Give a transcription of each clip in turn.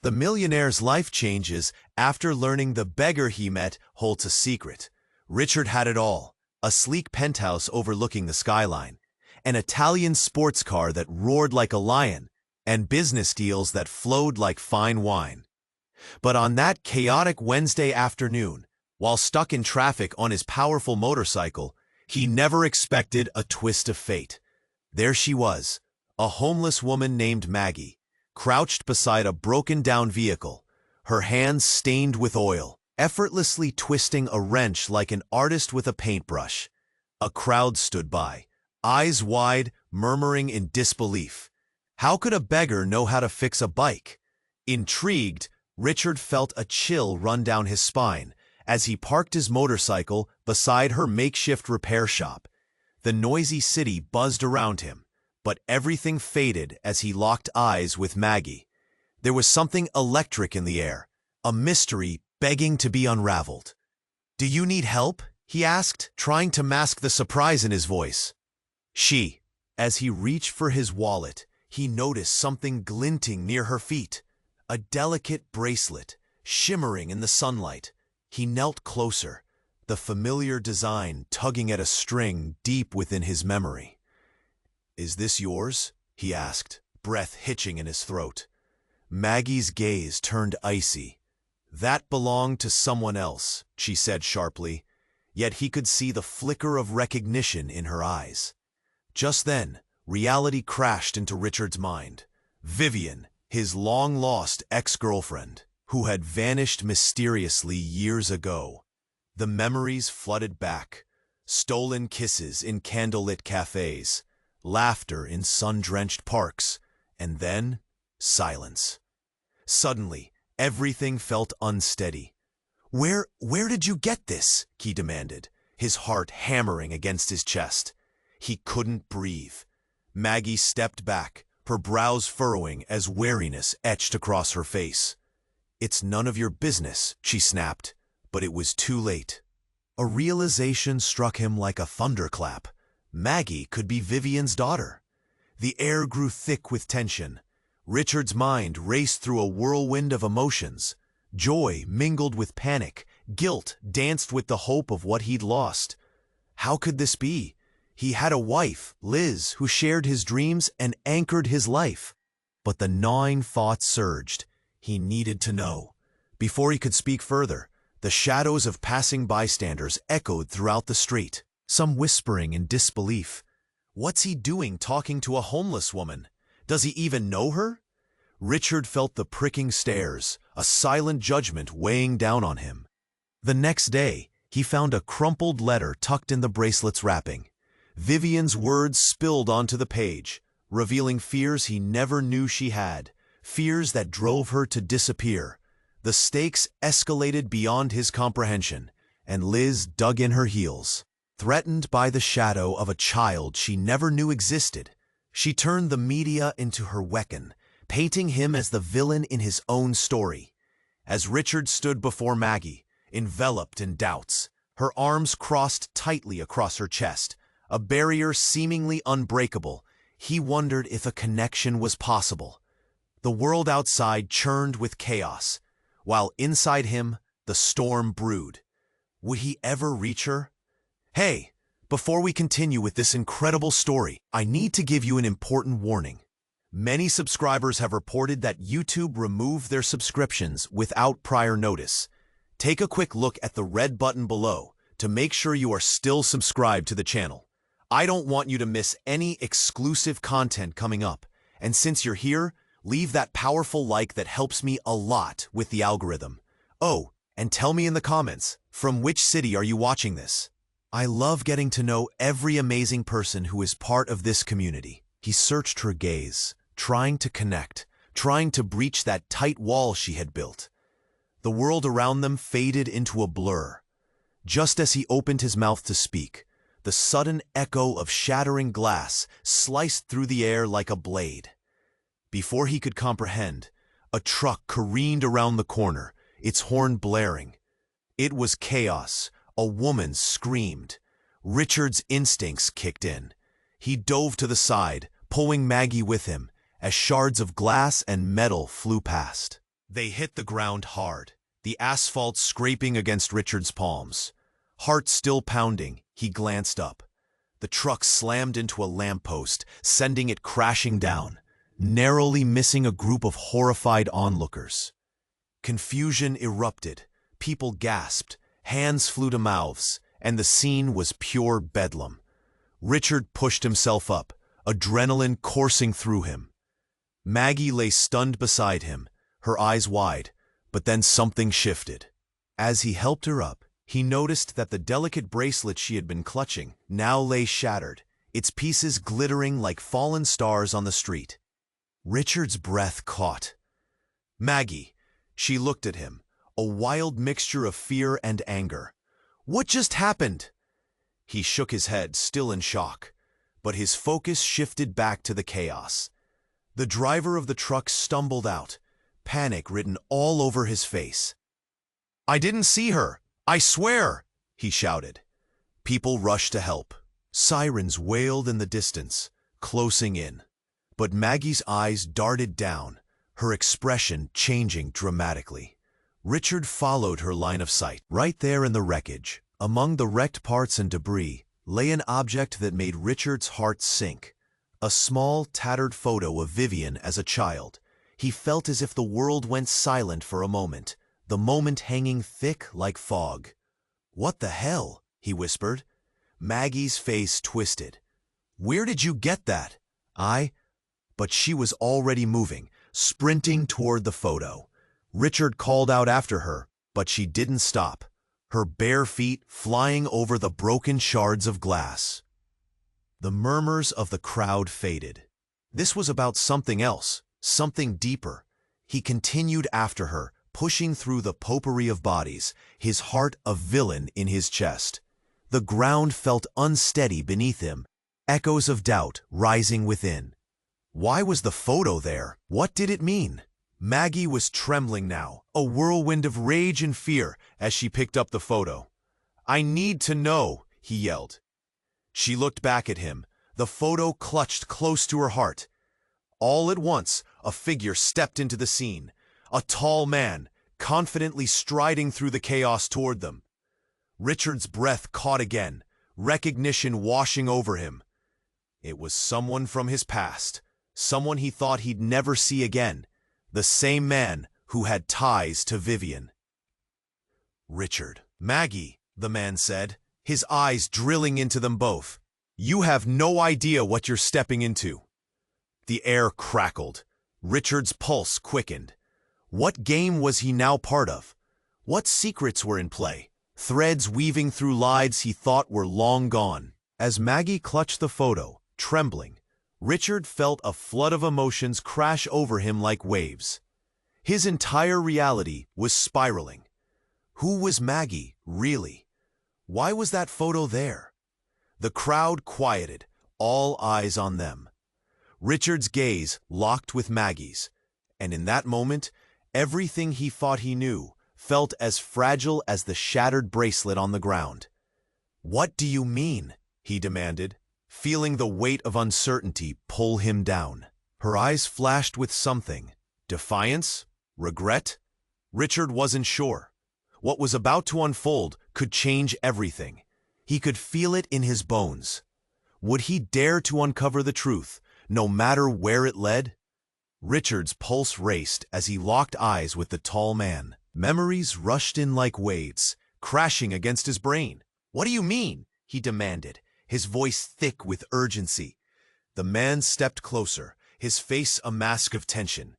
The millionaire's life changes after learning the beggar he met holds a secret. Richard had it all: a sleek penthouse overlooking the skyline, an Italian sports car that roared like a lion, and business deals that flowed like fine wine. But on that chaotic Wednesday afternoon, while stuck in traffic on his powerful motorcycle, he never expected a twist of fate. There she was, a homeless woman named Maggie, crouched beside a broken-down vehicle, her hands stained with oil, effortlessly twisting a wrench like an artist with a paintbrush. A crowd stood by, eyes wide, murmuring in disbelief. How could a beggar know how to fix a bike? Intrigued, Richard felt a chill run down his spine as he parked his motorcycle beside her makeshift repair shop. The noisy city buzzed around him, but everything faded as he locked eyes with Maggie. There was something electric in the air, a mystery begging to be unraveled. "Do you need help?" he asked, trying to mask the surprise in his voice. As he reached for his wallet, he noticed something glinting near her feet, a delicate bracelet, shimmering in the sunlight. He knelt closer, the familiar design tugging at a string deep within his memory. "Is this yours?" he asked, breath hitching in his throat. Maggie's gaze turned icy. "That belonged to someone else," she said sharply, yet he could see the flicker of recognition in her eyes. Just then, reality crashed into Richard's mind. Vivian, his long-lost ex-girlfriend, who had vanished mysteriously years ago. The memories flooded back: stolen kisses in candlelit cafes, laughter in sun-drenched parks, and then silence. Suddenly, everything felt unsteady. Where did you get this?" he demanded, his heart hammering against his chest. He couldn't breathe. Maggie stepped back, her brows furrowing as weariness etched across her face. "It's none of your business," she snapped, but it was too late. A realization struck him like a thunderclap. Maggie could be Vivian's daughter. The air grew thick with tension. Richard's mind raced through a whirlwind of emotions. Joy mingled with panic, guilt danced with the hope of what he'd lost. How could this be? He had a wife, Liz, who shared his dreams and anchored his life. But the gnawing thought surged. He needed to know. Before he could speak further, the shadows of passing bystanders echoed throughout the street, some whispering in disbelief. What's he doing talking to a homeless woman? Does he even know her? Richard felt the pricking stares, a silent judgment weighing down on him. The next day, he found a crumpled letter tucked in the bracelet's wrapping. Vivian's words spilled onto the page, revealing fears he never knew she had, fears that drove her to disappear. The stakes escalated beyond his comprehension, and Liz dug in her heels. Threatened by the shadow of a child she never knew existed, she turned the media into her weapon, painting him as the villain in his own story. As Richard stood before Maggie, enveloped in doubts, her arms crossed tightly across her chest, a barrier seemingly unbreakable, he wondered if a connection was possible. The world outside churned with chaos, while inside him the storm brewed. Would he ever reach her? Hey, before we continue with this incredible story, I need to give you an important warning. Many subscribers have reported that YouTube removed their subscriptions without prior notice. Take a quick look at the red button below to make sure you are still subscribed to the channel. I don't want you to miss any exclusive content coming up, and since you're here, leave that powerful like that helps me a lot with the algorithm. Oh, and tell me in the comments, from which city are you watching this? I love getting to know every amazing person who is part of this community. He searched her gaze, trying to connect, trying to breach that tight wall she had built. The world around them faded into a blur. Just as he opened his mouth to speak, the sudden echo of shattering glass sliced through the air like a blade. Before he could comprehend, a truck careened around the corner, its horn blaring. It was chaos. A woman screamed. Richard's instincts kicked in. He dove to the side, pulling Maggie with him, as shards of glass and metal flew past. They hit the ground hard, the asphalt scraping against Richard's palms. Heart still pounding, he glanced up. The truck slammed into a lamppost, sending it crashing down, narrowly missing a group of horrified onlookers. Confusion erupted, people gasped, hands flew to mouths, and the scene was pure bedlam. Richard pushed himself up, adrenaline coursing through him. Maggie lay stunned beside him, her eyes wide, but then something shifted. As he helped her up, he noticed that the delicate bracelet she had been clutching now lay shattered, its pieces glittering like fallen stars on the street. Richard's breath caught. Maggie, she looked at him, a wild mixture of fear and anger. What just happened? He shook his head, still in shock, but his focus shifted back to the chaos. The driver of the truck stumbled out, panic written all over his face. "I didn't see her, I swear!" he shouted. People rushed to help. Sirens wailed in the distance, closing in. But Maggie's eyes darted down, her expression changing dramatically. Richard followed her line of sight. Right there in the wreckage, among the wrecked parts and debris, lay an object that made Richard's heart sink. A small, tattered photo of Vivian as a child. He felt as if the world went silent for a moment, the moment hanging thick like fog. "What the hell?" he whispered. Maggie's face twisted. "Where did you get that?" But she was already moving, sprinting toward the photo. Richard called out after her, but she didn't stop, her bare feet flying over the broken shards of glass. The murmurs of the crowd faded. This was about something else, something deeper. He continued after her, pushing through the potpourri of bodies, his heart a villain in his chest. The ground felt unsteady beneath him, echoes of doubt rising within. Why was the photo there? What did it mean? Maggie was trembling now, a whirlwind of rage and fear as she picked up the photo. "I need to know," he yelled. She looked back at him, the photo clutched close to her heart. All at once, a figure stepped into the scene, a tall man, confidently striding through the chaos toward them. Richard's breath caught again, recognition washing over him. It was someone from his past, someone he thought he'd never see again, the same man who had ties to Vivian. "Richard." "Maggie," the man said, his eyes drilling into them both. "You have no idea what you're stepping into." The air crackled. Richard's pulse quickened. What game was he now part of? What secrets were in play? Threads weaving through lives he thought were long gone. As Maggie clutched the photo, trembling, Richard felt a flood of emotions crash over him like waves. His entire reality was spiraling. Who was Maggie, really? Why was that photo there? The crowd quieted, all eyes on them. Richard's gaze locked with Maggie's, and in that moment, everything he thought he knew felt as fragile as the shattered bracelet on the ground. "What do you mean?" he demanded, feeling the weight of uncertainty pull him down. Her eyes flashed with something. Defiance? Regret? Richard wasn't sure. What was about to unfold could change everything. He could feel it in his bones. Would he dare to uncover the truth, no matter where it led? Richard's pulse raced as he locked eyes with the tall man. Memories rushed in like waves, crashing against his brain. "What do you mean?" he demanded, his voice thick with urgency. The man stepped closer, his face a mask of tension.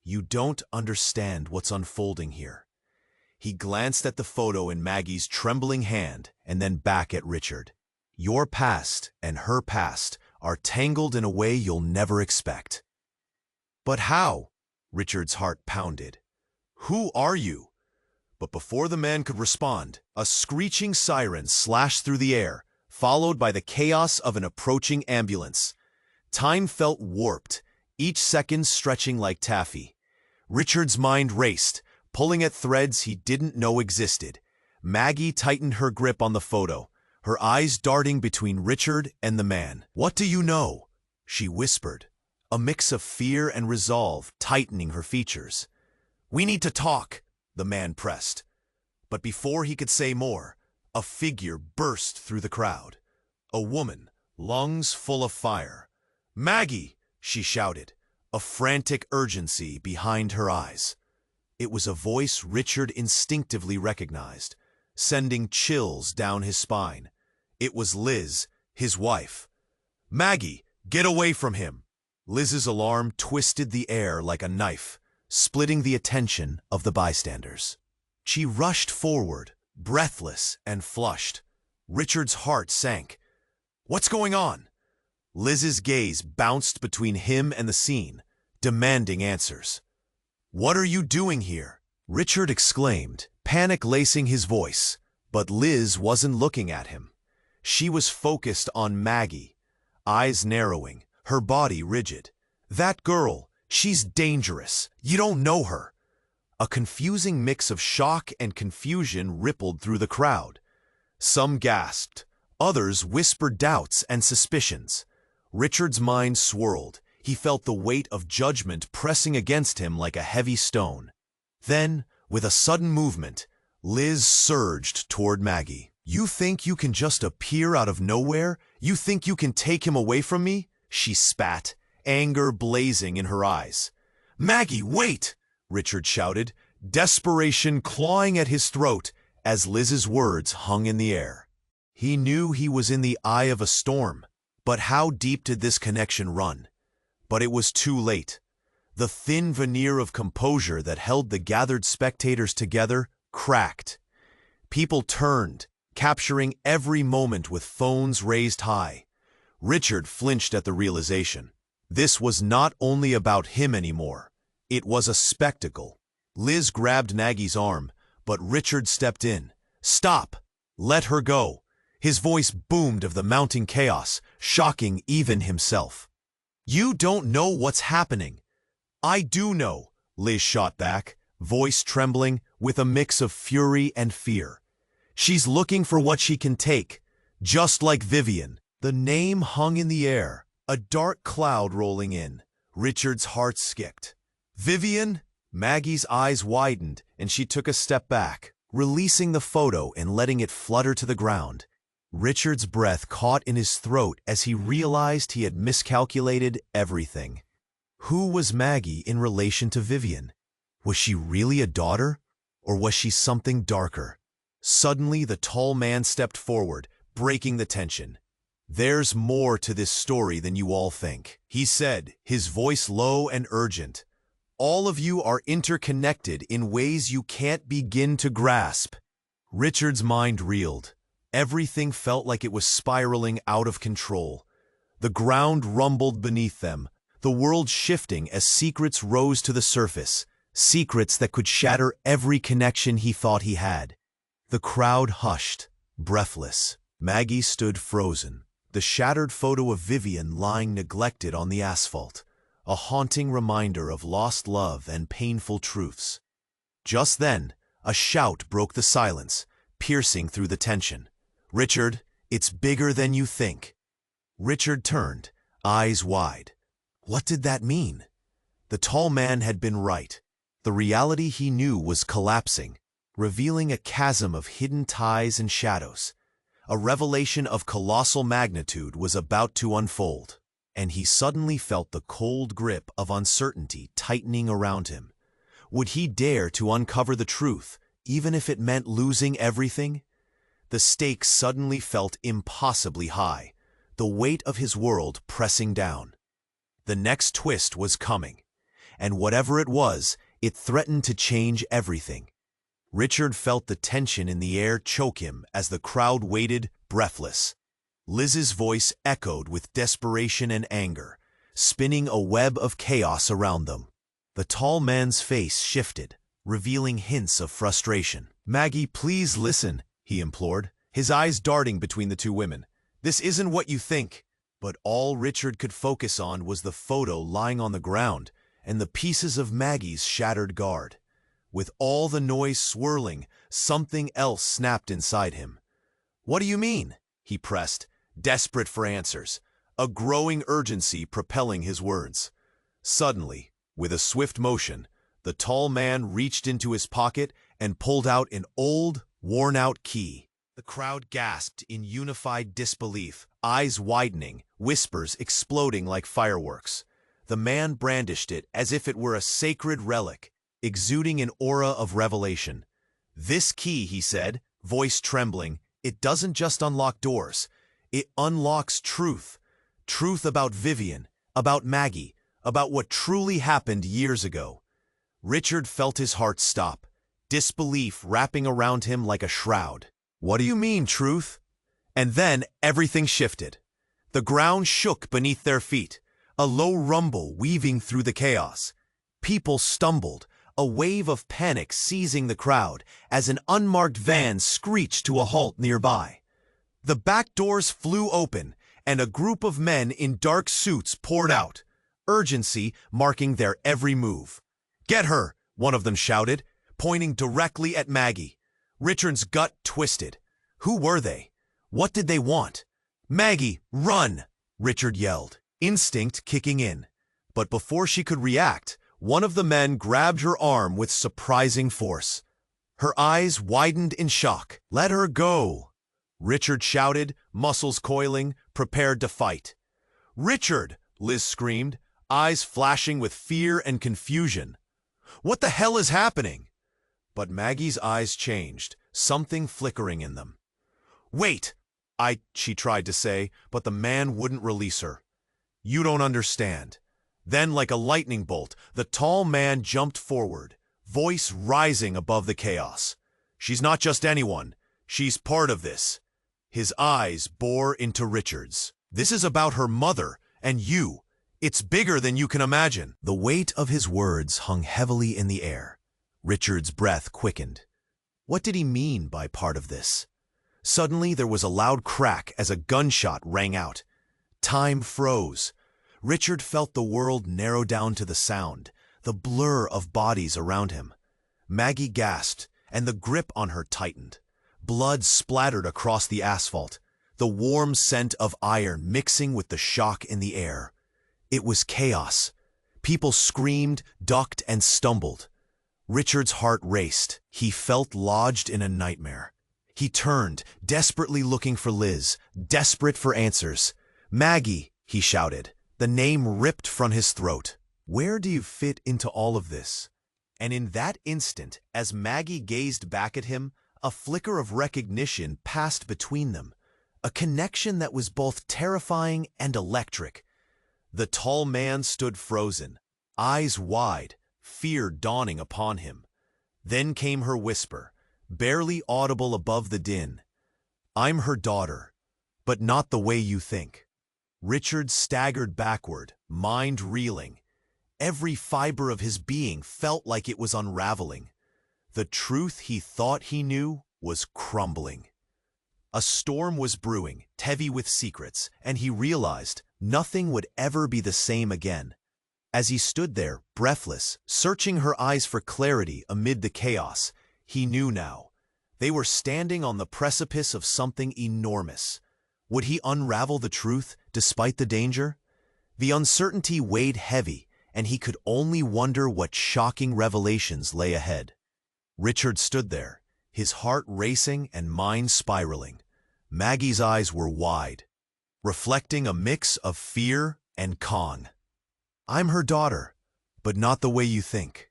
"You don't understand what's unfolding here." He glanced at the photo in Maggie's trembling hand and then back at Richard. "Your past and her past are tangled in a way you'll never expect." "But how?" Richard's heart pounded. "Who are you?" But before the man could respond, a screeching siren slashed through the air, followed by the chaos of an approaching ambulance. Time felt warped, each second stretching like taffy. Richard's mind raced, pulling at threads he didn't know existed. Maggie tightened her grip on the photo, her eyes darting between Richard and the man. "What do you know?" she whispered, a mix of fear and resolve tightening her features. "We need to talk," the man pressed. But before he could say more, a figure burst through the crowd. A woman, lungs full of fire. "Maggie!" she shouted, a frantic urgency behind her eyes. It was a voice Richard instinctively recognized, sending chills down his spine. It was Liz, his wife. "Maggie, get away from him!" Liz's alarm twisted the air like a knife, splitting the attention of the bystanders. She rushed forward, breathless and flushed. Richard's heart sank. "What's going on?" Liz's gaze bounced between him and the scene, demanding answers. "What are you doing here?" Richard exclaimed, panic lacing his voice, but Liz wasn't looking at him. She was focused on Maggie, eyes narrowing, her body rigid. "That girl, she's dangerous. You don't know her." A confusing mix of shock and confusion rippled through the crowd. Some gasped, others whispered doubts and suspicions. Richard's mind swirled. He felt the weight of judgment pressing against him like a heavy stone. Then, with a sudden movement, Liz surged toward Maggie. "You think you can just appear out of nowhere? You think you can take him away from me?" she spat, anger blazing in her eyes. "Maggie, wait!" Richard shouted, desperation clawing at his throat as Liz's words hung in the air. He knew he was in the eye of a storm, but how deep did this connection run? But it was too late. The thin veneer of composure that held the gathered spectators together cracked. People turned, capturing every moment with phones raised high. Richard flinched at the realization. This was not only about him anymore. It was a spectacle. Liz grabbed Maggie's arm, but Richard stepped in. "Stop! Let her go!" His voice boomed of the mounting chaos, shocking even himself. "You don't know what's happening." "I do know," Liz shot back, voice trembling with a mix of fury and fear. "She's looking for what she can take, just like Vivian." The name hung in the air, a dark cloud rolling in. Richard's heart skipped. "Vivian?" Maggie's eyes widened, and she took a step back, releasing the photo and letting it flutter to the ground. Richard's breath caught in his throat as he realized he had miscalculated everything. Who was Maggie in relation to Vivian? Was she really a daughter, or was she something darker? Suddenly, the tall man stepped forward, breaking the tension. "There's more to this story than you all think," he said, his voice low and urgent. "All of you are interconnected in ways you can't begin to grasp." Richard's mind reeled. Everything felt like it was spiraling out of control. The ground rumbled beneath them, the world shifting as secrets rose to the surface, secrets that could shatter every connection he thought he had. The crowd hushed, breathless. Maggie stood frozen, the shattered photo of Vivian lying neglected on the asphalt, a haunting reminder of lost love and painful truths. Just then, a shout broke the silence, piercing through the tension. "Richard, it's bigger than you think." Richard turned, eyes wide. What did that mean? The tall man had been right. The reality he knew was collapsing, revealing a chasm of hidden ties and shadows. A revelation of colossal magnitude was about to unfold, and he suddenly felt the cold grip of uncertainty tightening around him. Would he dare to uncover the truth, even if it meant losing everything? The stakes suddenly felt impossibly high, the weight of his world pressing down. The next twist was coming, and whatever it was, it threatened to change everything. Richard felt the tension in the air choke him as the crowd waited, breathless. Liz's voice echoed with desperation and anger, spinning a web of chaos around them. The tall man's face shifted, revealing hints of frustration. "Maggie, please listen," he implored, his eyes darting between the two women. "This isn't what you think." But all Richard could focus on was the photo lying on the ground and the pieces of Maggie's shattered guard. With all the noise swirling, something else snapped inside him. "What do you mean?" he pressed, desperate for answers, a growing urgency propelling his words. Suddenly, with a swift motion, The tall man reached into his pocket and pulled out an old, worn-out key. The crowd gasped in unified disbelief, eyes widening, whispers exploding like fireworks. The man brandished it as if it were a sacred relic, exuding an aura of revelation. "This key," he said, voice trembling, "it doesn't just unlock doors. It unlocks truth. Truth about Vivian, about Maggie, about what truly happened years ago." Richard felt his heart stop, disbelief wrapping around him like a shroud. "What do you mean, truth?" And then everything shifted. The ground shook beneath their feet, a low rumble weaving through the chaos. People stumbled, a wave of panic seizing the crowd as an unmarked van screeched to a halt nearby. The back doors flew open, and a group of men in dark suits poured out, urgency marking their every move. "Get her!" one of them shouted, pointing directly at Maggie. Richard's gut twisted. Who were they? What did they want? "Maggie, run!" Richard yelled, instinct kicking in. But before she could react, one of the men grabbed her arm with surprising force. Her eyes widened in shock. "Let her go!" Richard shouted, muscles coiling, prepared to fight. "Richard!" Liz screamed, eyes flashing with fear and confusion. "What the hell is happening?" But Maggie's eyes changed, something flickering in them. "Wait!" she tried to say, but the man wouldn't release her. "You don't understand." Then, like a lightning bolt, the tall man jumped forward, voice rising above the chaos. "She's not just anyone. She's part of this." His eyes bore into Richard's. "This is about her mother and you. It's bigger than you can imagine." The weight of his words hung heavily in the air. Richard's breath quickened. What did he mean by part of this? Suddenly there was a loud crack as a gunshot rang out. Time froze. Richard felt the world narrow down to the sound, the blur of bodies around him. Maggie gasped, and the grip on her tightened. Blood splattered across the asphalt, the warm scent of iron mixing with the shock in the air. It was chaos. People screamed, ducked, and stumbled. Richard's heart raced. He felt lodged in a nightmare. He turned, desperately looking for Liz, desperate for answers. "Maggie," he shouted, the name ripped from his throat. "Where do you fit into all of this?" And in that instant, as Maggie gazed back at him, a flicker of recognition passed between them, a connection that was both terrifying and electric. The tall man stood frozen, eyes wide, fear dawning upon him. Then came her whisper, barely audible above the din. "I'm her daughter, but not the way you think." Richard staggered backward, mind reeling. Every fiber of his being felt like it was unraveling. The truth he thought he knew was crumbling. A storm was brewing, heavy with secrets, and he realized nothing would ever be the same again. As he stood there, breathless, searching her eyes for clarity amid the chaos, he knew now. They were standing on the precipice of something enormous. Would he unravel the truth, despite the danger? The uncertainty weighed heavy, and he could only wonder what shocking revelations lay ahead. Richard stood there, his heart racing and mind spiraling. Maggie's eyes were wide, reflecting a mix of fear and calm. "I'm her daughter, but not the way you think."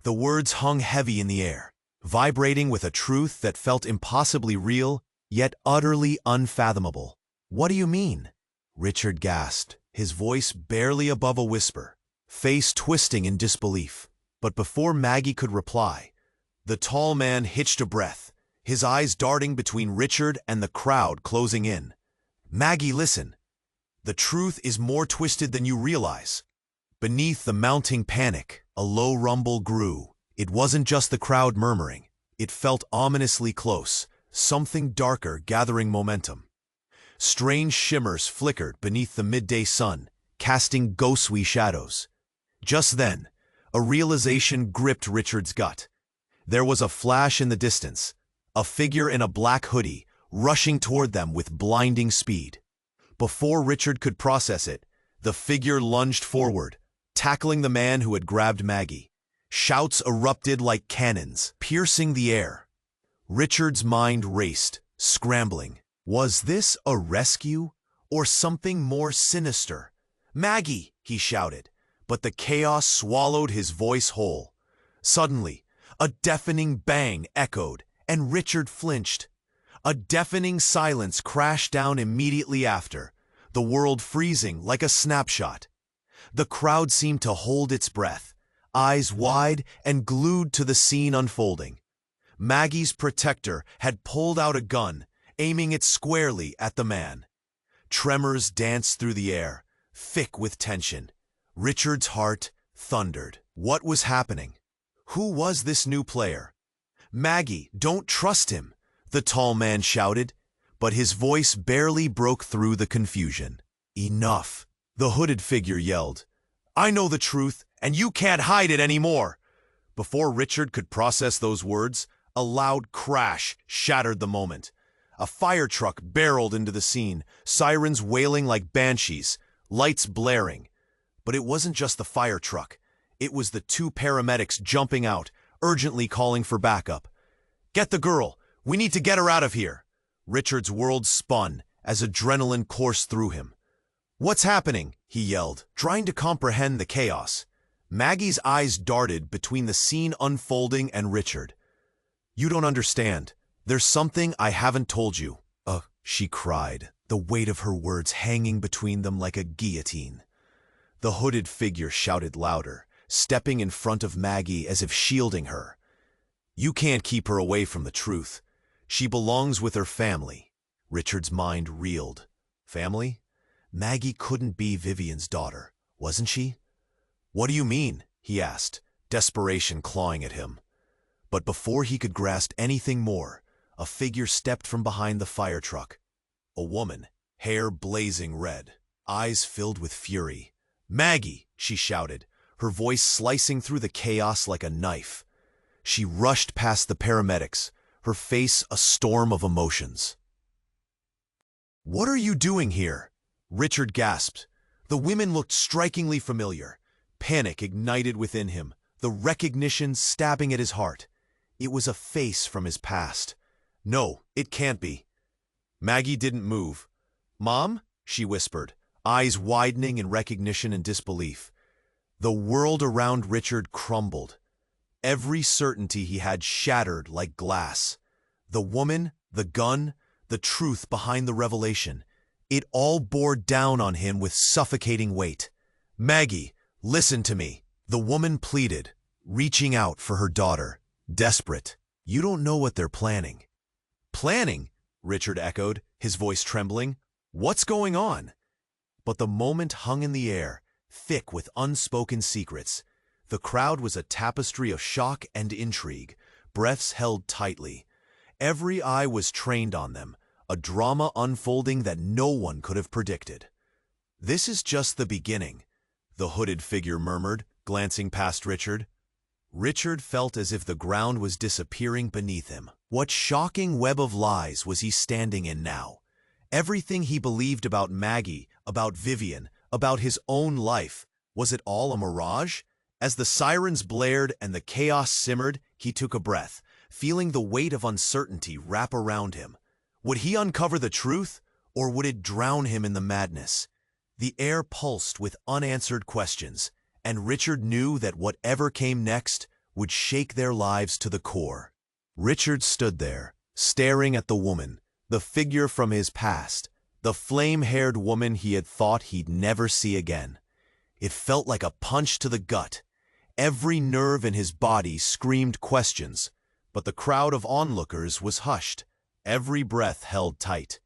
The words hung heavy in the air, vibrating with a truth that felt impossibly real, yet utterly unfathomable. "What do you mean?" Richard gasped, his voice barely above a whisper, face twisting in disbelief. But before Maggie could reply, the tall man hitched a breath, his eyes darting between Richard and the crowd closing in. "Maggie, listen. The truth is more twisted than you realize." Beneath the mounting panic, a low rumble grew. It wasn't just the crowd murmuring. It felt ominously close, something darker gathering momentum. Strange shimmers flickered beneath the midday sun, casting ghostly shadows. Just then, a realization gripped Richard's gut. There was a flash in the distance, a figure in a black hoodie, rushing toward them with blinding speed. Before Richard could process it, the figure lunged forward, tackling the man who had grabbed Maggie. Shouts erupted like cannons, piercing the air. Richard's mind raced, scrambling. Was this a rescue or something more sinister? "Maggie!" he shouted, but the chaos swallowed his voice whole. Suddenly, a deafening bang echoed, and Richard flinched. A deafening silence crashed down immediately after, the world freezing like a snapshot. The crowd seemed to hold its breath, eyes wide and glued to the scene unfolding. Maggie's protector had pulled out a gun, aiming it squarely at the man. Tremors danced through the air, thick with tension. Richard's heart thundered. What was happening? Who was this new player? "Maggie, don't trust him," the tall man shouted, but his voice barely broke through the confusion. "Enough," the hooded figure yelled. "I know the truth, and you can't hide it anymore." Before Richard could process those words, a loud crash shattered the moment. A fire truck barreled into the scene, sirens wailing like banshees, lights blaring. But it wasn't just the fire truck. It was the two paramedics jumping out, urgently calling for backup. "Get the girl! We need to get her out of here!" Richard's world spun as adrenaline coursed through him. "What's happening?" he yelled, trying to comprehend the chaos. Maggie's eyes darted between the scene unfolding and Richard. "You don't understand. There's something I haven't told you." She cried, the weight of her words hanging between them like a guillotine. The hooded figure shouted louder, stepping in front of Maggie as if shielding her. "You can't keep her away from the truth. She belongs with her family." Richard's mind reeled. Family? Maggie couldn't be Vivian's daughter, wasn't she? "What do you mean?" he asked, desperation clawing at him. But before he could grasp anything more, a figure stepped from behind the fire truck. A woman, hair blazing red, eyes filled with fury. "Maggie!" she shouted, her voice slicing through the chaos like a knife. She rushed past the paramedics, her face a storm of emotions. "What are you doing here?" Richard gasped. The women looked strikingly familiar. Panic ignited within him, the recognition stabbing at his heart. It was a face from his past. No, it can't be. Maggie didn't move. "Mom?" she whispered, eyes widening in recognition and disbelief. The world around Richard crumbled. Every certainty he had shattered like glass. The woman, the gun, the truth behind the revelation. It all bore down on him with suffocating weight. "Maggie, listen to me," the woman pleaded, reaching out for her daughter, desperate. "You don't know what they're planning." "Planning?" Richard echoed, his voice trembling. "What's going on?" But the moment hung in the air, thick with unspoken secrets. The crowd was a tapestry of shock and intrigue, breaths held tightly. Every eye was trained on them, a drama unfolding that no one could have predicted. "This is just the beginning," the hooded figure murmured, glancing past Richard. Richard felt as if the ground was disappearing beneath him. What shocking web of lies was he standing in now? Everything he believed about Maggie, about Vivian, about his own life, was it all a mirage? As the sirens blared and the chaos simmered, he took a breath, feeling the weight of uncertainty wrap around him. Would he uncover the truth, or would it drown him in the madness? The air pulsed with unanswered questions, and Richard knew that whatever came next would shake their lives to the core. Richard stood there, staring at the woman, the figure from his past, the flame-haired woman he had thought he'd never see again. It felt like a punch to the gut. Every nerve in his body screamed questions, but the crowd of onlookers was hushed, every breath held tight.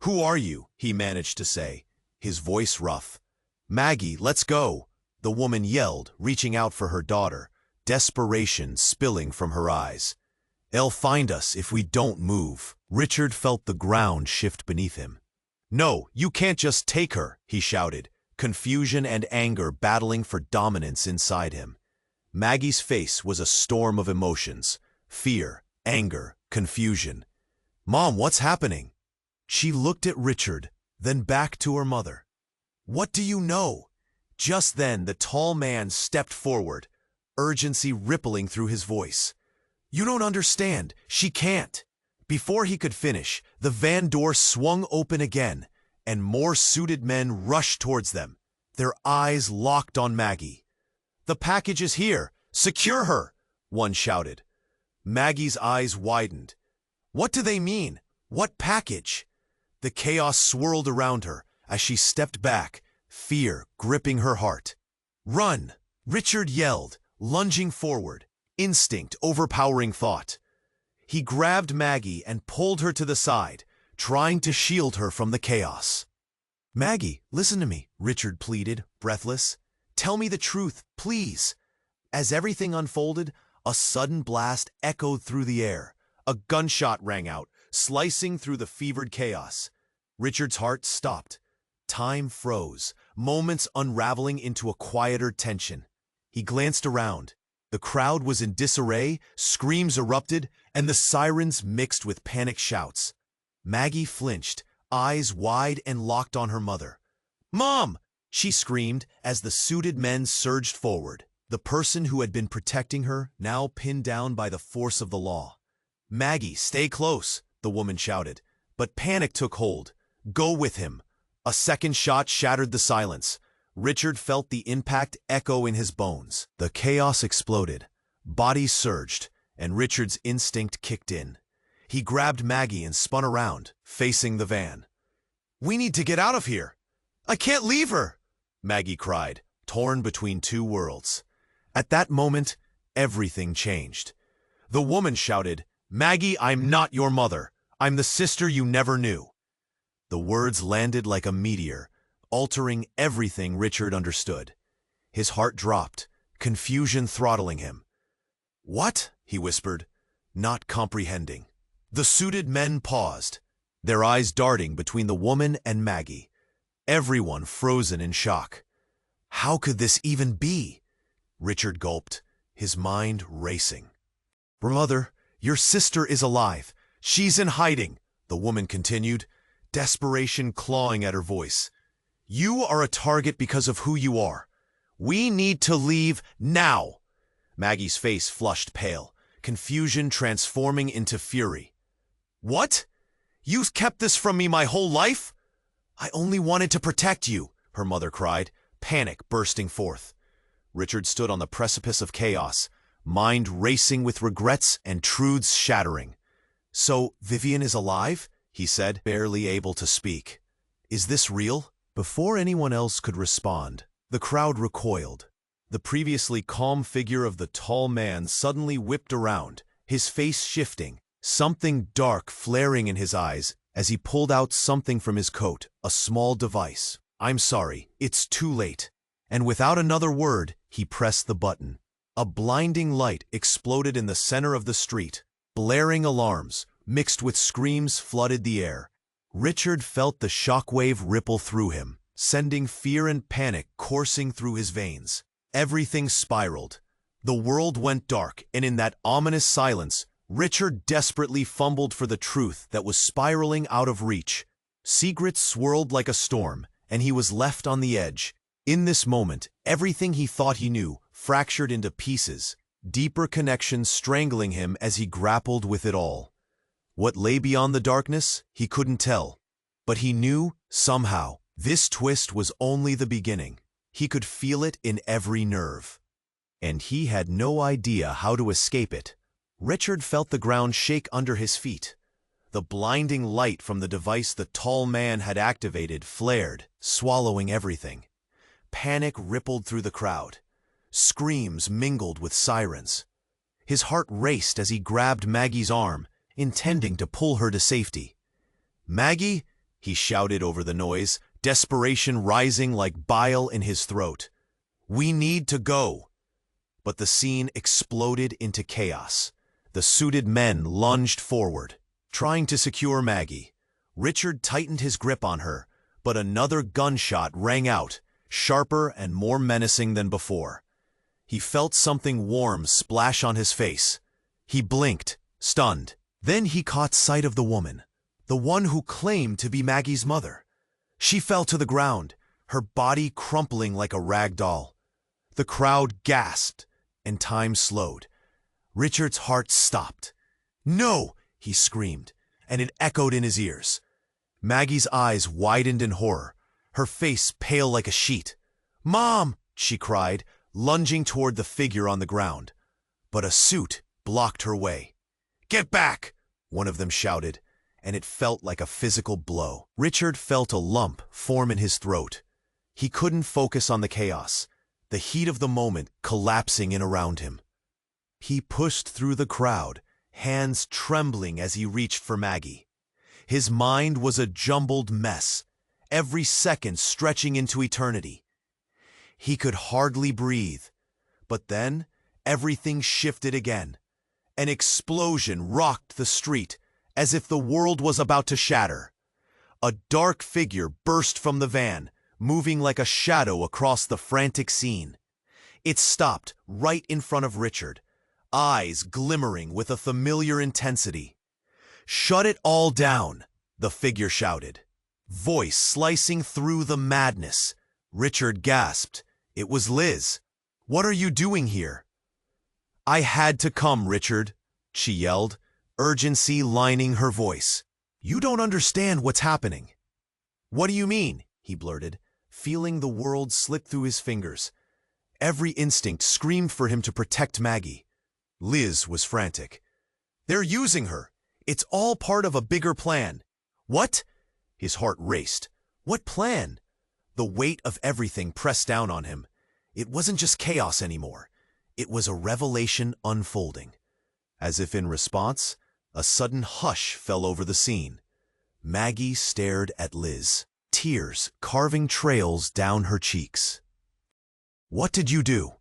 "Who are you?" he managed to say, his voice rough. "Maggie, let's go," the woman yelled, reaching out for her daughter, desperation spilling from her eyes. "They'll find us if we don't move." Richard felt the ground shift beneath him. "No, you can't just take her," he shouted, confusion and anger battling for dominance inside him. Maggie's face was a storm of emotions, fear, anger, confusion. "Mom, what's happening?" She looked at Richard, then back to her mother. "What do you know?" Just then, the tall man stepped forward, urgency rippling through his voice. "You don't understand. She can't." Before he could finish, the van door swung open again, and more suited men rushed towards them, their eyes locked on Maggie. "The package is here! Secure her!" one shouted. Maggie's eyes widened. What do they mean? What package? The chaos swirled around her as she stepped back, fear gripping her heart. "Run!" Richard yelled, lunging forward, instinct overpowering thought. He grabbed Maggie and pulled her to the side, trying to shield her from the chaos. "Maggie, listen to me," Richard pleaded, breathless. "Tell me the truth, please." As everything unfolded, a sudden blast echoed through the air. A gunshot rang out, slicing through the fevered chaos. Richard's heart stopped. Time froze, moments unraveling into a quieter tension. He glanced around. The crowd was in disarray, screams erupted, and the sirens mixed with panic shouts. Maggie flinched, eyes wide and locked on her mother. "Mom!" she screamed as the suited men surged forward, the person who had been protecting her now pinned down by the force of the law. "Maggie, stay close," the woman shouted, but panic took hold. "Go with him." A second shot shattered the silence. Richard felt the impact echo in his bones. The chaos exploded. Bodies surged, and Richard's instinct kicked in. He grabbed Maggie and spun around, facing the van. "We need to get out of here." "I can't leave her," Maggie cried, torn between two worlds. At that moment, everything changed. The woman shouted, "Maggie, I'm not your mother. I'm the sister you never knew." The words landed like a meteor, altering everything Richard understood. His heart dropped, confusion throttling him. "What?" he whispered, not comprehending. The suited men paused, their eyes darting between the woman and Maggie, everyone frozen in shock. How could this even be? Richard gulped, his mind racing. "Mother, your sister is alive. She's in hiding," the woman continued, desperation clawing at her voice. "You are a target because of who you are. We need to leave now." Maggie's face flushed pale, confusion transforming into fury. "What? You've kept this from me my whole life?" "I only wanted to protect you," her mother cried, panic bursting forth. Richard stood on the precipice of chaos, mind racing with regrets and truths shattering. "So, Vivian is alive?" he said, barely able to speak. "Is this real?" Before anyone else could respond, the crowd recoiled. The previously calm figure of the tall man suddenly whipped around, his face shifting, something dark flaring in his eyes as he pulled out something from his coat, a small device. "I'm sorry, it's too late." And without another word, he pressed the button. A blinding light exploded in the center of the street. Blaring alarms, mixed with screams, flooded the air. Richard felt the shockwave ripple through him, sending fear and panic coursing through his veins. Everything spiraled. The world went dark, and in that ominous silence, Richard desperately fumbled for the truth that was spiraling out of reach. Secrets swirled like a storm, and he was left on the edge. In this moment, everything he thought he knew fractured into pieces, deeper connections strangling him as he grappled with it all. What lay beyond the darkness, he couldn't tell. But he knew, somehow, this twist was only the beginning. He could feel it in every nerve. And he had no idea how to escape it. Richard felt the ground shake under his feet. The blinding light from the device the tall man had activated flared, swallowing everything. Panic rippled through the crowd. Screams mingled with sirens. His heart raced as he grabbed Maggie's arm, intending to pull her to safety. "Maggie," he shouted over the noise, desperation rising like bile in his throat. "We need to go." But the scene exploded into chaos. The suited men lunged forward, trying to secure Maggie. Richard tightened his grip on her, but another gunshot rang out, sharper and more menacing than before. He felt something warm splash on his face. He blinked, stunned. Then he caught sight of the woman, the one who claimed to be Maggie's mother. She fell to the ground, her body crumpling like a rag doll. The crowd gasped, and time slowed. Richard's heart stopped. "No!" he screamed, and it echoed in his ears. Maggie's eyes widened in horror, her face pale like a sheet. "Mom!" she cried, lunging toward the figure on the ground. But a suit blocked her way. "Get back!" one of them shouted, and it felt like a physical blow. Richard felt a lump form in his throat. He couldn't focus on the chaos, the heat of the moment collapsing in around him. He pushed through the crowd, hands trembling as he reached for Maggie. His mind was a jumbled mess, every second stretching into eternity. He could hardly breathe, but then everything shifted again. An explosion rocked the street, as if the world was about to shatter. A dark figure burst from the van, moving like a shadow across the frantic scene. It stopped right in front of Richard, eyes glimmering with a familiar intensity. "Shut it all down," the figure shouted, voice slicing through the madness. Richard gasped. It was Liz. "What are you doing here?" "I had to come, Richard," she yelled, urgency lining her voice. "You don't understand what's happening." "What do you mean?" he blurted, feeling the world slip through his fingers. Every instinct screamed for him to protect Maggie. Liz was frantic. "They're using her. It's all part of a bigger plan." "What?" His heart raced. "What plan?" The weight of everything pressed down on him. It wasn't just chaos anymore. It was a revelation unfolding. As if in response, a sudden hush fell over the scene. Maggie stared at Liz, tears carving trails down her cheeks. "What did you do?"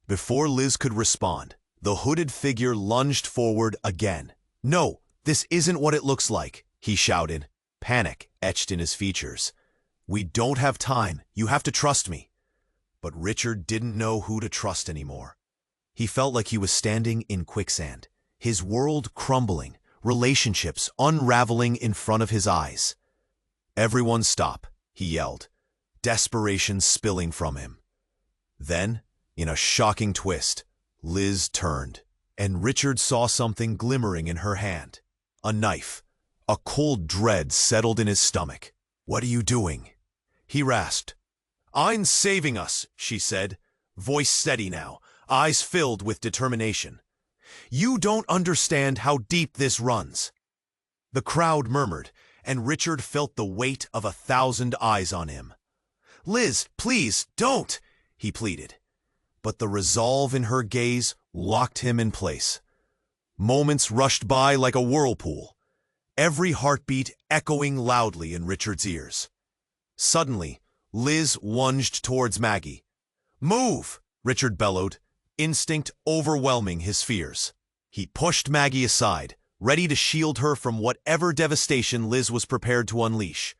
Before Liz could respond, the hooded figure lunged forward again. "No, this isn't what it looks like," he shouted, panic etched in his features. "We don't have time. You have to trust me." But Richard didn't know who to trust anymore. He felt like he was standing in quicksand, his world crumbling, relationships unraveling in front of his eyes. "Everyone stop," he yelled, desperation spilling from him. Then, in a shocking twist, Liz turned, and Richard saw something glimmering in her hand. A knife. A cold dread settled in his stomach. "What are you doing?" he rasped. "I'm saving us," she said, voice steady now, eyes filled with determination. "You don't understand how deep this runs." The crowd murmured, and Richard felt the weight of 1,000 eyes on him. "Liz, please, don't!" he pleaded. But the resolve in her gaze locked him in place. Moments rushed by like a whirlpool, every heartbeat echoing loudly in Richard's ears. Suddenly, Liz lunged towards Maggie. "Move!" Richard bellowed, instinct overwhelming his fears. He pushed Maggie aside, ready to shield her from whatever devastation Liz was prepared to unleash.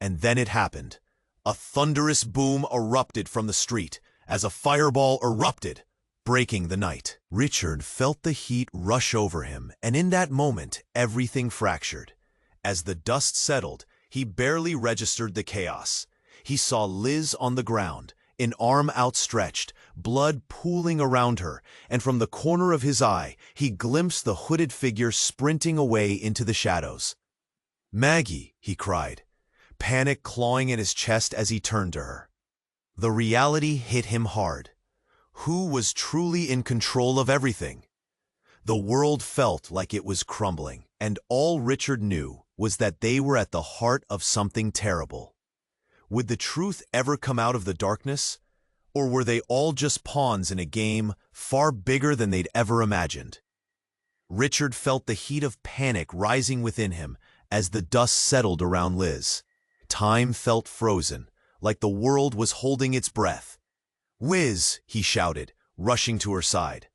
And then it happened. A thunderous boom erupted from the street, as a fireball erupted, breaking the night. Richard felt the heat rush over him, and in that moment, everything fractured. As the dust settled, he barely registered the chaos. He saw Liz on the ground, an arm outstretched, blood pooling around her, and from the corner of his eye, he glimpsed the hooded figure sprinting away into the shadows. "Maggie," he cried, panic clawing at his chest as he turned to her. The reality hit him hard. Who was truly in control of everything? The world felt like it was crumbling, and all Richard knew was that they were at the heart of something terrible. Would the truth ever come out of the darkness? Or were they all just pawns in a game far bigger than they'd ever imagined? Richard felt the heat of panic rising within him as the dust settled around Liz. Time felt frozen, like the world was holding its breath. "Liz!" he shouted, rushing to her side.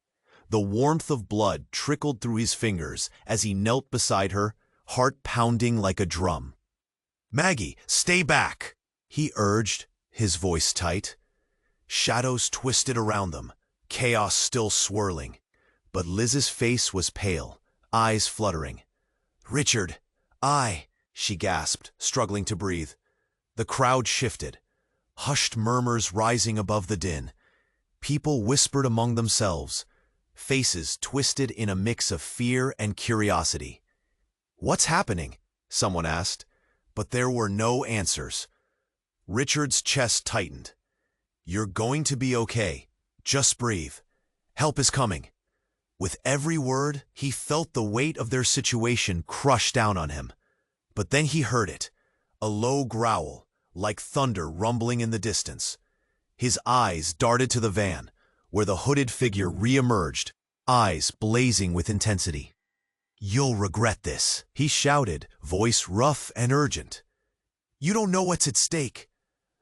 The warmth of blood trickled through his fingers as he knelt beside her, heart pounding like a drum. "Maggie, stay back!" he urged, his voice tight. Shadows twisted around them, chaos still swirling. But Liz's face was pale, eyes fluttering. "Richard, she gasped, struggling to breathe. The crowd shifted, hushed murmurs rising above the din. People whispered among themselves, faces twisted in a mix of fear and curiosity. "What's happening?" someone asked, but there were no answers. Richard's chest tightened. "You're going to be okay. Just breathe. Help is coming." With every word, he felt the weight of their situation crush down on him. But then he heard it, a low growl, like thunder rumbling in the distance. His eyes darted to the van, where the hooded figure re-emerged, eyes blazing with intensity. "You'll regret this," he shouted, voice rough and urgent. "You don't know what's at stake."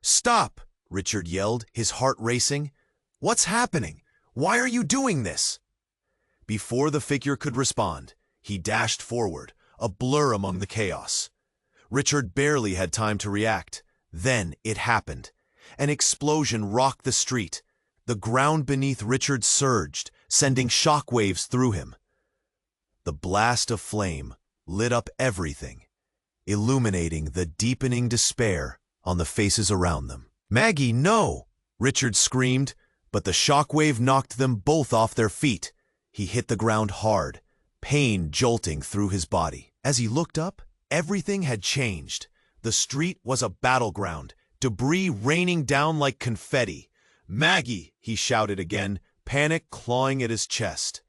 "Stop!" Richard yelled, his heart racing. "What's happening? Why are you doing this?" Before the figure could respond, he dashed forward, a blur among the chaos. Richard barely had time to react. Then it happened. An explosion rocked the street. The ground beneath Richard surged, sending shockwaves through him. The blast of flame lit up everything, illuminating the deepening despair on the faces around them. "Maggie, no!" Richard screamed, but the shockwave knocked them both off their feet. He hit the ground hard, pain jolting through his body. As he looked up, everything had changed. The street was a battleground, debris raining down like confetti. "Maggie!" he shouted again, panic clawing at his chest.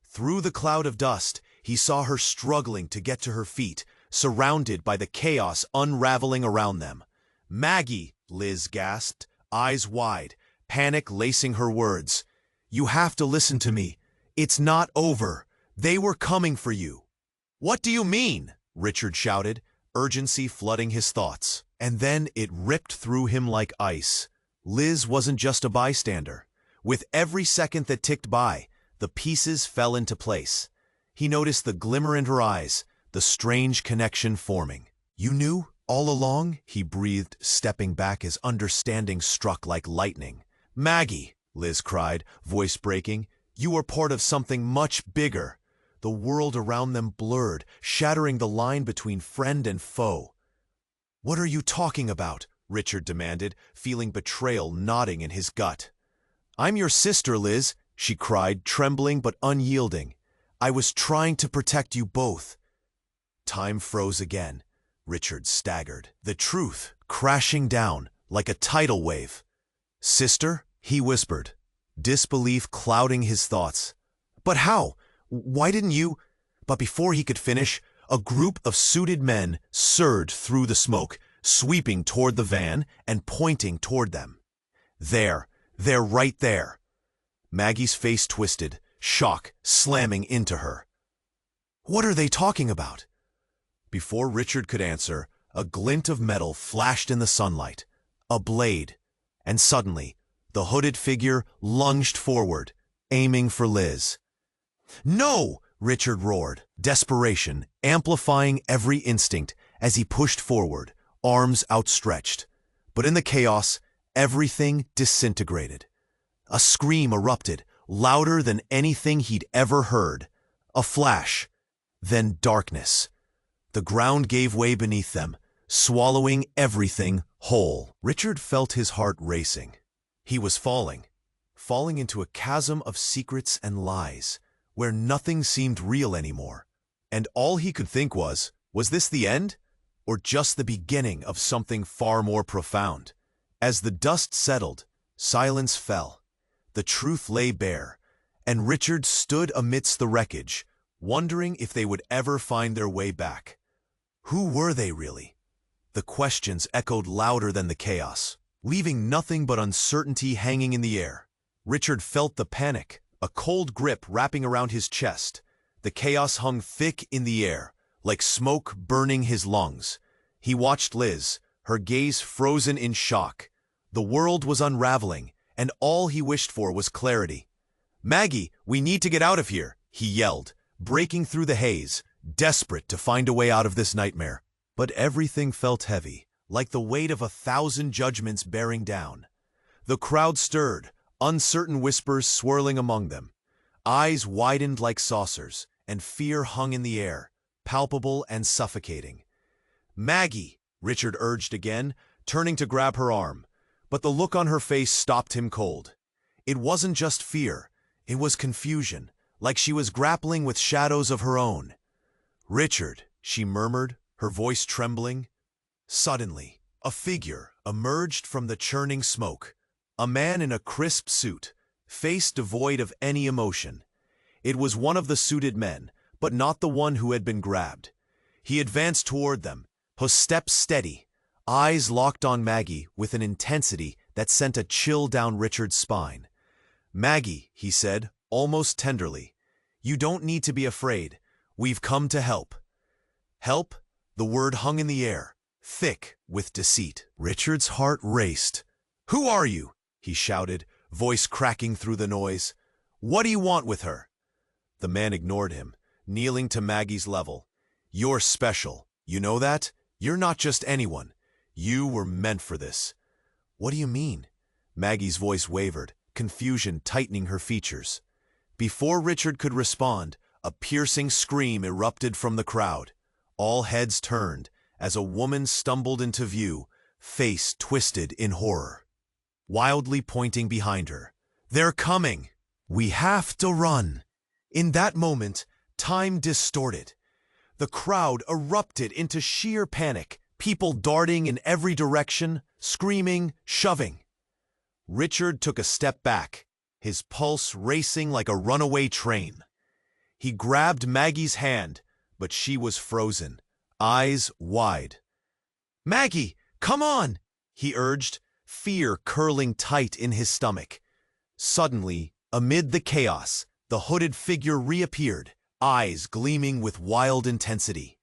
Through the cloud of dust, he saw her struggling to get to her feet, surrounded by the chaos unraveling around them. "Maggie!" Liz gasped, eyes wide, panic lacing her words. "You have to listen to me. It's not over. They were coming for you." "What do you mean?" Richard shouted, urgency flooding his thoughts. And then it ripped through him like ice. Liz wasn't just a bystander. With every second that ticked by, the pieces fell into place. He noticed the glimmer in her eyes, the strange connection forming. "You knew all along?" he breathed, stepping back as understanding struck like lightning. "Maggie!" Liz cried, voice breaking. "You are part of something much bigger." The world around them blurred, shattering the line between friend and foe. "What are you talking about?" Richard demanded, feeling betrayal gnawing in his gut. "I'm your sister, Liz," she cried, trembling but unyielding. "I was trying to protect you both." Time froze again. Richard staggered, the truth crashing down like a tidal wave. "Sister?" he whispered, disbelief clouding his thoughts. "But how? Why didn't you—" But before he could finish, a group of suited men surged through the smoke, sweeping toward the van and pointing toward them. They're right there." Maggie's face twisted, shock slamming into her. "What are they talking about?" Before Richard could answer, a glint of metal flashed in the sunlight, a blade, and suddenly, the hooded figure lunged forward, aiming for Liz. "No!" Richard roared, desperation amplifying every instinct as he pushed forward, arms outstretched. But in the chaos, everything disintegrated. A scream erupted, louder than anything he'd ever heard. A flash, then darkness. The ground gave way beneath them, swallowing everything whole. Richard felt his heart racing. He was falling into a chasm of secrets and lies, where nothing seemed real anymore. And all he could think was this the end? Or just the beginning of something far more profound? As the dust settled, silence fell. The truth lay bare, and Richard stood amidst the wreckage, wondering if they would ever find their way back. Who were they really? The questions echoed louder than the chaos, leaving nothing but uncertainty hanging in the air. Richard felt the panic, a cold grip wrapping around his chest. The chaos hung thick in the air, like smoke burning his lungs. He watched Liz, her gaze frozen in shock. The world was unraveling, and all he wished for was clarity. "Maggie, we need to get out of here," he yelled, breaking through the haze, desperate to find a way out of this nightmare. But everything felt heavy, like the weight of 1,000 judgments bearing down. The crowd stirred, uncertain whispers swirling among them. Eyes widened like saucers, and fear hung in the air, palpable and suffocating. "Maggie," Richard urged again, turning to grab her arm. But the look on her face stopped him cold. It wasn't just fear, it was confusion, like she was grappling with shadows of her own. "Richard," she murmured, her voice trembling. Suddenly, a figure emerged from the churning smoke, a man in a crisp suit, face devoid of any emotion. It was one of the suited men, but not the one who had been grabbed. He advanced toward them, his steps steady, eyes locked on Maggie with an intensity that sent a chill down Richard's spine. "Maggie," he said, almost tenderly, "you don't need to be afraid. We've come to help." Help? The word hung in the air, thick with deceit. Richard's heart raced. "Who are you?" he shouted, voice cracking through the noise. "What do you want with her?" The man ignored him, kneeling to Maggie's level. "You're special. You know that? You're not just anyone. You were meant for this." "What do you mean?" Maggie's voice wavered, confusion tightening her features. Before Richard could respond, a piercing scream erupted from the crowd. All heads turned as a woman stumbled into view, face twisted in horror, wildly pointing behind her. "They're coming! We have to run!" In that moment, time distorted. The crowd erupted into sheer panic, people darting in every direction, screaming, shoving. Richard took a step back, his pulse racing like a runaway train. He grabbed Maggie's hand, but she was frozen, eyes wide. "Maggie, come on!" he urged, fear curling tight in his stomach. Suddenly, amid the chaos, the hooded figure reappeared, eyes gleaming with wild intensity.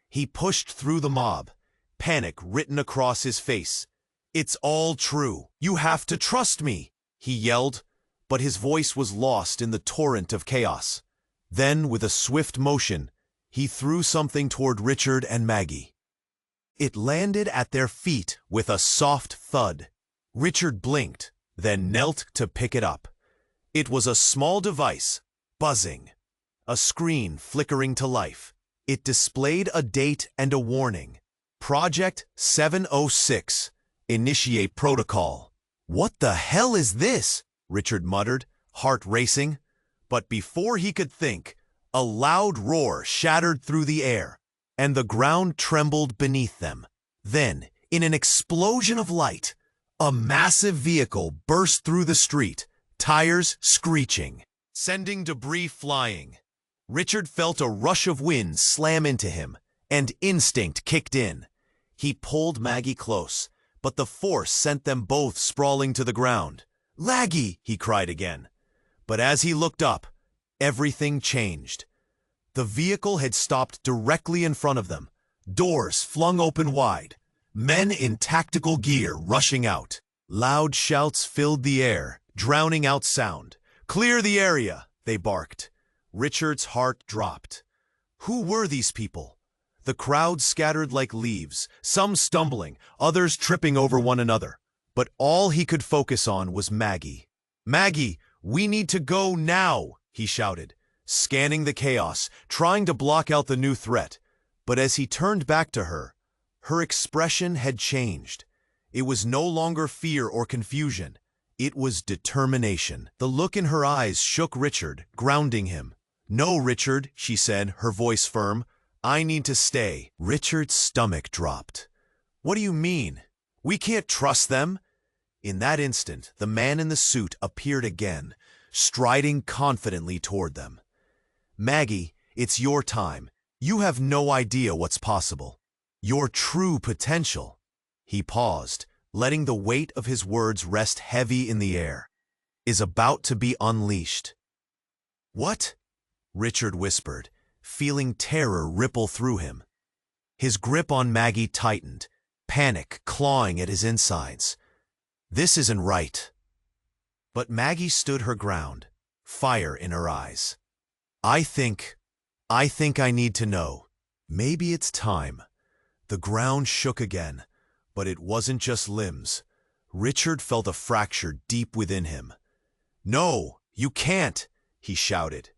He pushed through the mob, panic written across his face. "It's all true. You have to trust me," he yelled, but his voice was lost in the torrent of chaos. Then, with a swift motion, he threw something toward Richard and Maggie. It landed at their feet with a soft thud. Richard blinked, then knelt to pick it up. It was a small device, buzzing, a screen flickering to life. It displayed a date and a warning. Project 706. Initiate protocol. "What the hell is this?" Richard muttered, heart racing. But before he could think, a loud roar shattered through the air, and the ground trembled beneath them. Then, in an explosion of light, a massive vehicle burst through the street, tires screeching, sending debris flying. Richard felt a rush of wind slam into him, and instinct kicked in. He pulled Maggie close, but the force sent them both sprawling to the ground. "Maggie!" he cried again. But as he looked up, everything changed. The vehicle had stopped directly in front of them, doors flung open wide, men in tactical gear rushing out. Loud shouts filled the air, drowning out sound. "Clear the area!" they barked. Richard's heart dropped. Who were these people? The crowd scattered like leaves, some stumbling, others tripping over one another. But all he could focus on was Maggie. "Maggie, we need to go now!" he shouted, scanning the chaos, trying to block out the new threat. But as he turned back to her, her expression had changed. It was no longer fear or confusion. It was determination. The look in her eyes shook Richard, grounding him. "No, Richard," she said, her voice firm. "I need to stay." Richard's stomach dropped. "What do you mean? We can't trust them." In that instant, the man in the suit appeared again, striding confidently toward them. "Maggie, it's your time. You have no idea what's possible. Your true potential." He paused, letting the weight of his words rest heavy in the air. "Is about to be unleashed." "What?" Richard whispered, feeling terror ripple through him. His grip on Maggie tightened, panic clawing at his insides. "This isn't right." But Maggie stood her ground, fire in her eyes. I think I need to know. Maybe it's time." The ground shook again, but it wasn't just limbs. Richard felt a fracture deep within him. "No, you can't," he shouted,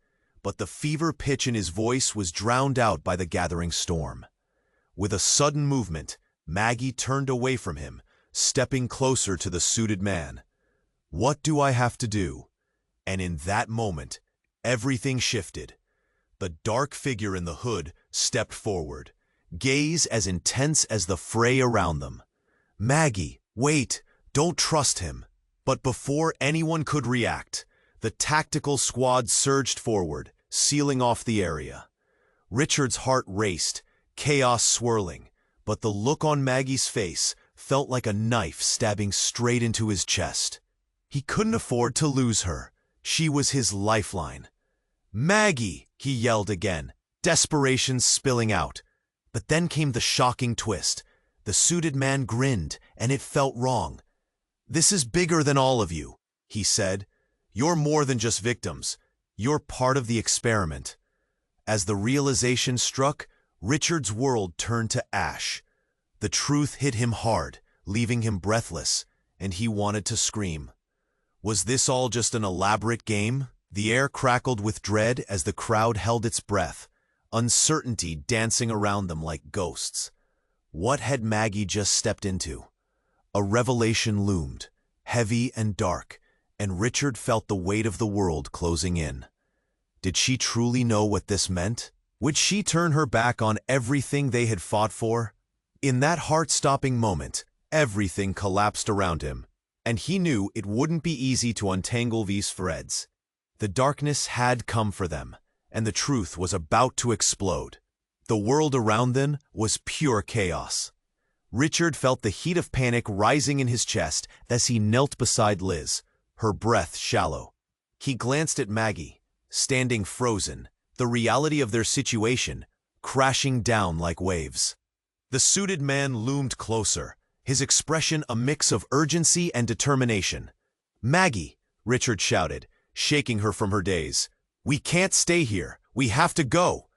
but the fever pitch in his voice was drowned out by the gathering storm. With a sudden movement, Maggie turned away from him, stepping closer to the suited man. What do I have to do? And in that moment, everything shifted. The dark figure in the hood stepped forward, gaze as intense as the fray around them. Maggie, wait, don't trust him. But before anyone could react, the tactical squad surged forward, sealing off the area. Richard's heart raced, chaos swirling, but the look on Maggie's face felt like a knife stabbing straight into his chest. He couldn't afford to lose her. She was his lifeline. "Maggie!" he yelled again, desperation spilling out. But then came the shocking twist. The suited man grinned, and it felt wrong. "This is bigger than all of you," he said. "You're more than just victims. You're part of the experiment." As the realization struck, Richard's world turned to ash. The truth hit him hard, leaving him breathless, and he wanted to scream. Was this all just an elaborate game? The air crackled with dread as the crowd held its breath, uncertainty dancing around them like ghosts. What had Maggie just stepped into? A revelation loomed, heavy and dark, and Richard felt the weight of the world closing in. Did she truly know what this meant? Would she turn her back on everything they had fought for? In that heart-stopping moment, everything collapsed around him, and he knew it wouldn't be easy to untangle these threads. The darkness had come for them, and the truth was about to explode. The world around them was pure chaos. Richard felt the heat of panic rising in his chest as he knelt beside Liz, her breath shallow. He glanced at Maggie, standing frozen, the reality of their situation crashing down like waves. The suited man loomed closer, his expression a mix of urgency and determination. "Maggie," Richard shouted, shaking her from her daze. "We can't stay here. We have to go."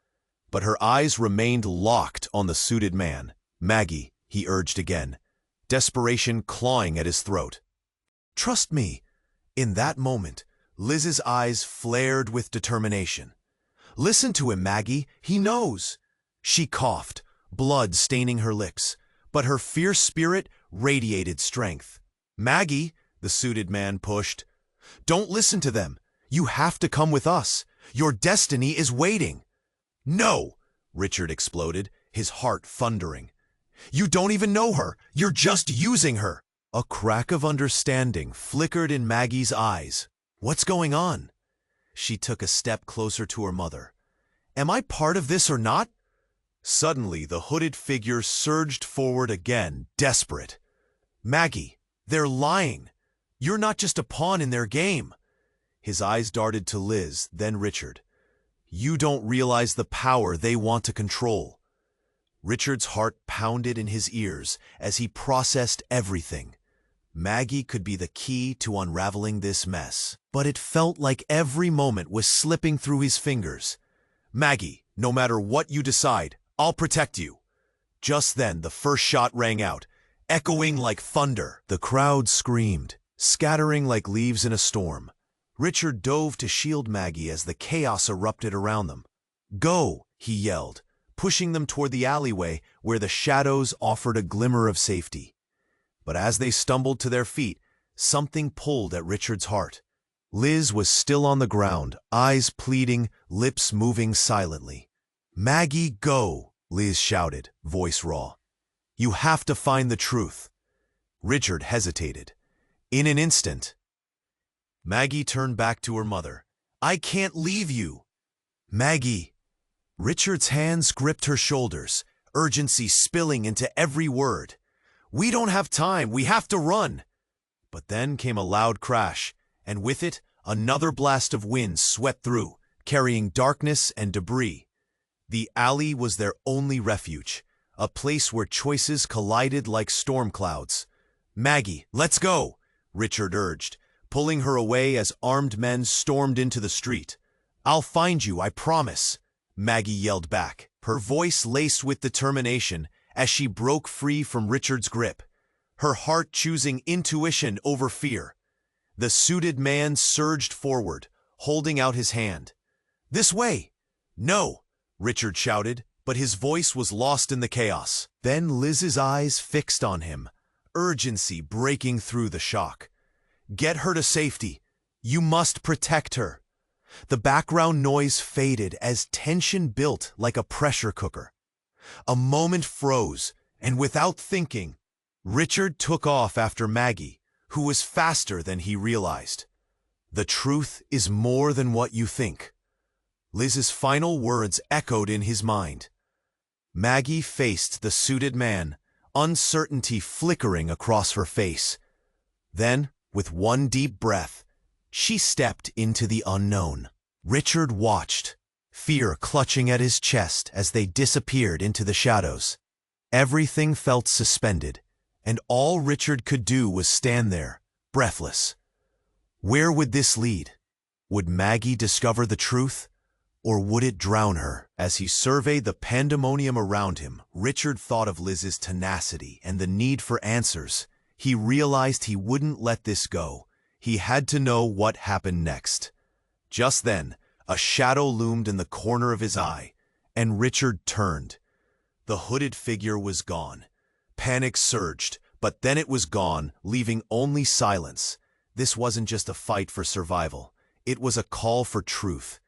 But her eyes remained locked on the suited man. "Maggie," he urged again, desperation clawing at his throat. "Trust me." In that moment, Liz's eyes flared with determination. "Listen to him, Maggie. He knows." She coughed, blood staining her lips, but her fierce spirit radiated strength. "Maggie," the suited man pushed, "don't listen to them. You have to come with us. Your destiny is waiting." "No!" Richard exploded, his heart thundering. "You don't even know her. You're just using her." A crack of understanding flickered in Maggie's eyes. "What's going on?" She took a step closer to her mother. "Am I part of this or not?" Suddenly, the hooded figure surged forward again, desperate. "Maggie, they're lying. You're not just a pawn in their game." His eyes darted to Liz, then Richard. "You don't realize the power they want to control." Richard's heart pounded in his ears as he processed everything. Maggie could be the key to unraveling this mess, but it felt like every moment was slipping through his fingers. "Maggie, no matter what you decide, I'll protect you." Just then, the first shot rang out, echoing like thunder. The crowd screamed, scattering like leaves in a storm. Richard dove to shield Maggie as the chaos erupted around them. "Go," he yelled, pushing them toward the alleyway where the shadows offered a glimmer of safety. But as they stumbled to their feet, something pulled at Richard's heart. Liz was still on the ground, eyes pleading, lips moving silently. "Maggie, go," Liz shouted, voice raw. "You have to find the truth." Richard hesitated. In an instant, Maggie turned back to her mother. "I can't leave you." "Maggie." Richard's hands gripped her shoulders, urgency spilling into every word. "We don't have time. We have to run." But then came a loud crash, and with it, another blast of wind swept through, carrying darkness and debris. The alley was their only refuge, a place where choices collided like storm clouds. "Maggie, let's go," Richard urged, pulling her away as armed men stormed into the street. "I'll find you, I promise," Maggie yelled back, her voice laced with determination as she broke free from Richard's grip, her heart choosing intuition over fear. The suited man surged forward, holding out his hand. "This way!" "No!" Richard shouted, but his voice was lost in the chaos. Then Liz's eyes fixed on him, urgency breaking through the shock. Get her to safety. You must protect her. The background noise faded as tension built like a pressure cooker. A moment froze, and without thinking, Richard took off after Maggie, who was faster than he realized. The truth is more than what you think. Liz's final words echoed in his mind. Maggie faced the suited man, uncertainty flickering across her face. Then, with one deep breath, she stepped into the unknown. Richard watched, fear clutching at his chest as they disappeared into the shadows. Everything felt suspended, and all Richard could do was stand there, breathless. Where would this lead? Would Maggie discover the truth? Or would it drown her? As he surveyed the pandemonium around him, Richard thought of Liz's tenacity and the need for answers. He realized he wouldn't let this go. He had to know what happened next. Just then, a shadow loomed in the corner of his eye, and Richard turned. The hooded figure was gone. Panic surged, but then it was gone, leaving only silence. This wasn't just a fight for survival. It was a call for truth,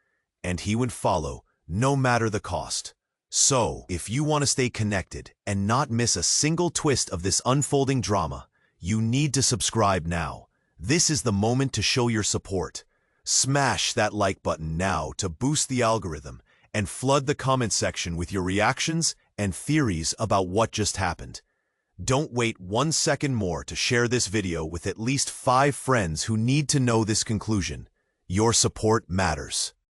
and he would follow, no matter the cost. So, if you want to stay connected and not miss a single twist of this unfolding drama, you need to subscribe now. This is the moment to show your support. Smash that like button now to boost the algorithm and flood the comment section with your reactions and theories about what just happened. Don't wait 1 second more to share this video with at least 5 friends who need to know this conclusion. Your support matters.